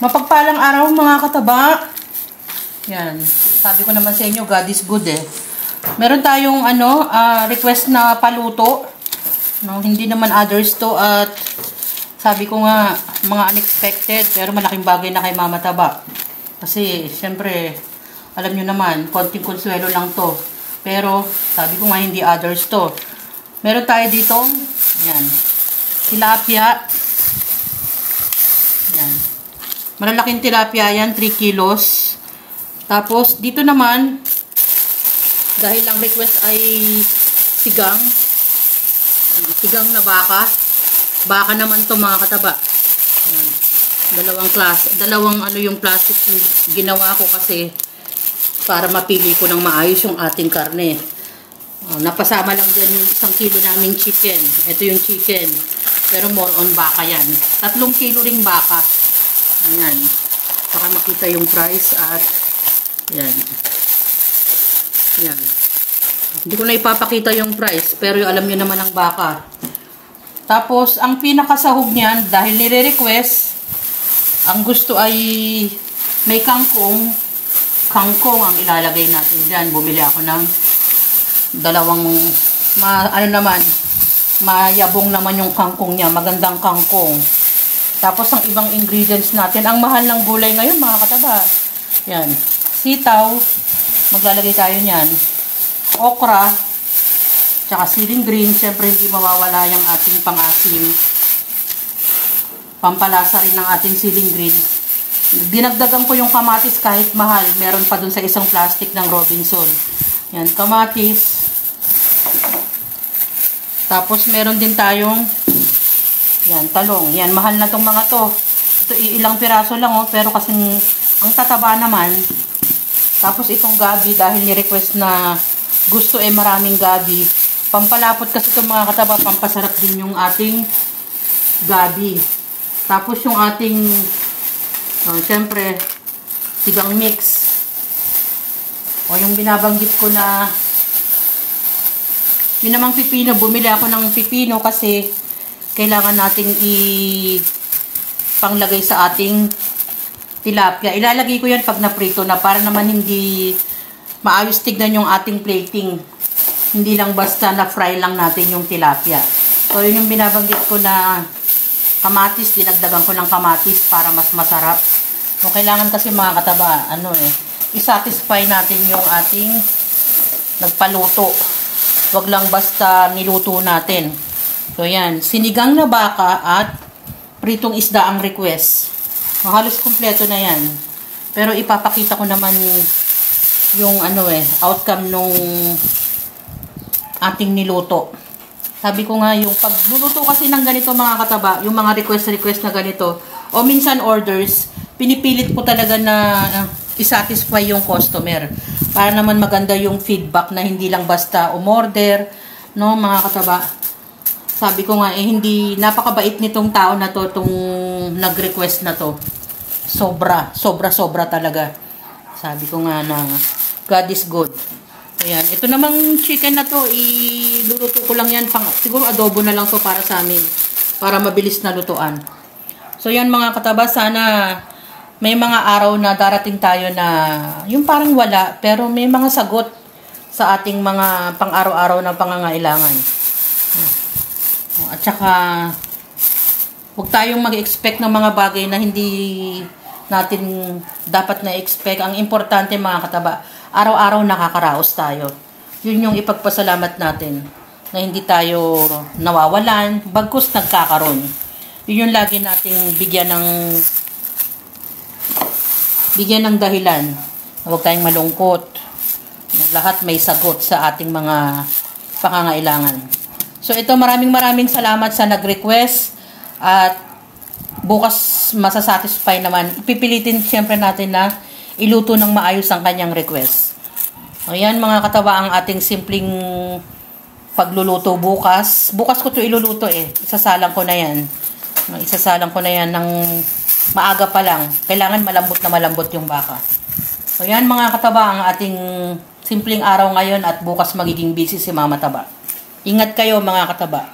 Mapagpalang araw mga kataba. Yan. Sabi ko naman sa inyo, God is good eh. Meron tayong request na paluto. No, hindi naman others to at sabi ko nga mga unexpected pero malaking bagay na kay Mama Taba. Kasi syempre alam niyo naman, konting konsuelo lang to. Pero sabi ko nga hindi others to. Meron tayo dito, yan. Tilapia. Yan. Malalaking tilapia yan, 3 kilos. Tapos, dito naman, dahil ang request ay sigang. Sigang na baka. Baka naman to mga kataba. Yan. Dalawang yung plastic ginawa ko kasi para mapili ko ng maayos yung ating karne. Napasama lang dyan yung 1 kilo naming chicken. Ito yung chicken. Pero more on baka yan. 3 kilo ring baka. Ayan. Baka makita yung price at yan. Yan. Hindi ko na ipapakita yung price pero yung alam nyo naman ang baka. Tapos ang pinakasahog niyan dahil nire-request ang gusto ay may kangkong. Kangkong ang ilalagay natin dyan. Bumili ako ng mayabong naman yung kangkong niya. Magandang kangkong. Tapos, ang ibang ingredients natin. Ang mahal ng gulay ngayon, mga kataba. Yan. Sitaw. Maglalagay tayo niyan. Okra. Tsaka siling green. Siyempre, hindi mawawala yung ating pang-asim. Pampalasa rin ng ating siling green. Dinagdagan ko yung kamatis kahit mahal. Meron pa dun sa isang plastic ng Robinson. Yan. Kamatis. Tapos, meron din tayong yan, talong. Yan, mahal na tong mga to. Ito, ilang piraso lang, oh. Pero kasing, ang tataba naman. Tapos, itong gabi, dahil ni-request na gusto maraming gabi. Pampalapot kasi itong mga kataba, pampasarap din yung ating gabi. Tapos, yung ating, syempre, sigang mix. O, yung binabanggit ko na, yun namang pipino. Bumili ako ng pipino kasi, kailangan nating panglagay sa ating tilapia. Ilalagay ko yan pag naprito na para naman hindi maayos tignan yung ating plating. Hindi lang basta na fry lang natin yung tilapia. So, yun yung binabanggit ko na kamatis. Dinagdagan ko ng kamatis para mas masarap. So, kailangan kasi mga kataba, isatisfy natin yung ating nagpaluto. Huwag lang basta niluto natin. So, yan. Sinigang na baka at pritong isda ang request. Halos kumpleto na yan. Pero ipapakita ko naman yung outcome nung ating niluto. Sabi ko nga, yung pagluluto kasi ng ganito mga kataba, yung mga request na ganito, o minsan orders, pinipilit ko talaga na isatisfy yung customer. Para naman maganda yung feedback na hindi lang basta umorder, no, mga kataba. Sabi ko nga, hindi, napakabait nitong tao na to, itong nag-request na to. Sobra talaga. Sabi ko nga na, God is good. Ayan, ito namang chicken na to, iluluto ko lang yan, siguro adobo na lang to para sa amin, para mabilis na lutuan. So yan mga kataba, sana may mga araw na darating tayo na, yung parang wala, pero may mga sagot sa ating mga pang-araw-araw na pangangailangan. At saka, huwag tayong mag-expect ng mga bagay na hindi natin dapat na-expect. Ang importante mga kataba, araw-araw nakakaraos tayo. Yun yung ipagpasalamat natin na hindi tayo nawawalan, bagkus nagkakaroon. Yun yung lagi nating bigyan ng dahilan. Huwag tayong malungkot. Lahat may sagot sa ating mga pangangailangan. So, ito maraming salamat sa nag-request at bukas masasatisfy naman. Pipilitin siyempre natin na iluto ng maayos ang kanyang request. Ayan mga kataba ang ating simpleng pagluluto bukas. Bukas ko ito iluluto Isasalang ko na yan. Isasalang ko na yan ng maaga pa lang. Kailangan malambot yung baka. So, yan mga kataba ang ating simpleng araw ngayon at bukas magiging busy si Mama Taba. Ingat kayo mga kataba.